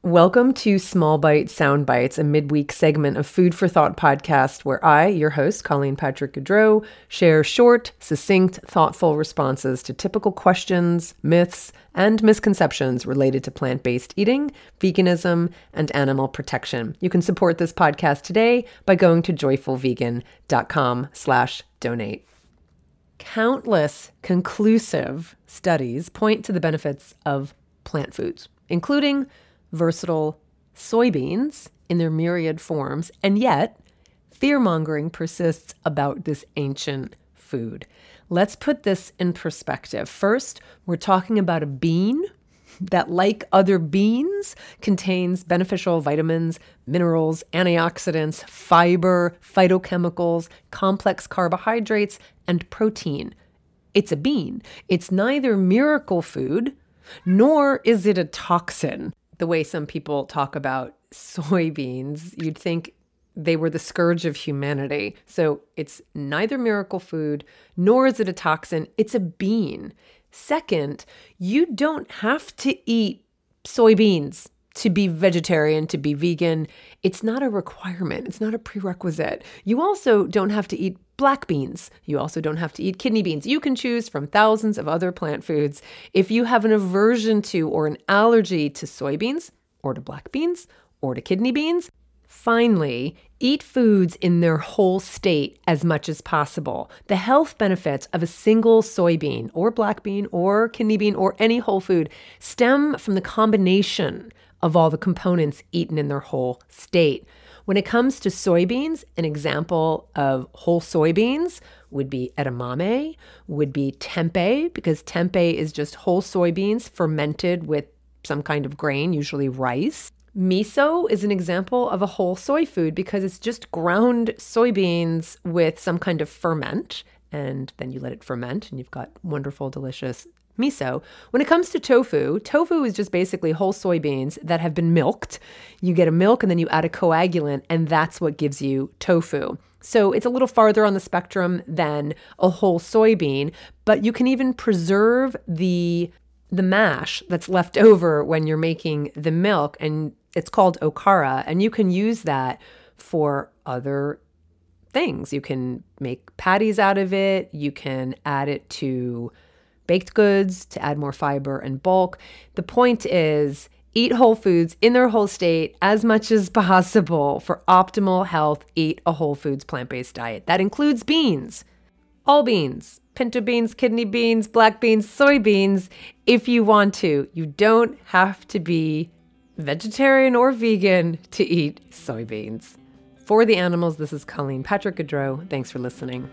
Welcome to Small Bite Sound Bites, a midweek segment of Food for Thought podcast where I, your host, Colleen Patrick-Goudreau, share short, succinct, thoughtful responses to typical questions, myths, and misconceptions related to plant-based eating, veganism, and animal protection. You can support this podcast today by going to joyfulvegan.com/donate. Countless conclusive studies point to the benefits of plant foods, including versatile soybeans in their myriad forms, and yet fear-mongering persists about this ancient food. Let's put this in perspective. First, we're talking about a bean that, like other beans, contains beneficial vitamins, minerals, antioxidants, fiber, phytochemicals, complex carbohydrates, and protein. It's a bean. It's neither miracle food, nor is it a toxin. The way some people talk about soybeans, you'd think they were the scourge of humanity. So it's neither miracle food, nor is it a toxin. It's a bean. Second, you don't have to eat soybeans to be vegetarian, to be vegan. It's not a requirement. It's not a prerequisite. You also don't have to eat black beans. You also don't have to eat kidney beans. You can choose from thousands of other plant foods. If you have an aversion to or an allergy to soybeans or to black beans or to kidney beans, finally, eat foods in their whole state as much as possible. The health benefits of a single soybean or black bean or kidney bean or any whole food stem from the combination of all the components eaten in their whole state. When it comes to soybeans, an example of whole soybeans would be edamame, would be tempeh, because tempeh is just whole soybeans fermented with some kind of grain, usually rice. Miso is an example of a whole soy food because it's just ground soybeans with some kind of ferment, and then you let it ferment and you've got wonderful, delicious miso. When it comes to tofu, tofu is just basically whole soybeans that have been milked. You get a milk and then you add a coagulant, and that's what gives you tofu. So it's a little farther on the spectrum than a whole soybean, but you can even preserve the mash that's left over when you're making the milk, and it's called okara, and you can use that for other things. You can make patties out of it. You can add it to baked goods to add more fiber and bulk. The point is, eat whole foods in their whole state as much as possible for optimal health. Eat a whole foods plant-based diet. That includes beans, all beans, pinto beans, kidney beans, black beans, soybeans, if you want to. You don't have to be vegetarian or vegan to eat soybeans. For the animals, this is Colleen Patrick-Goudreau. Thanks for listening.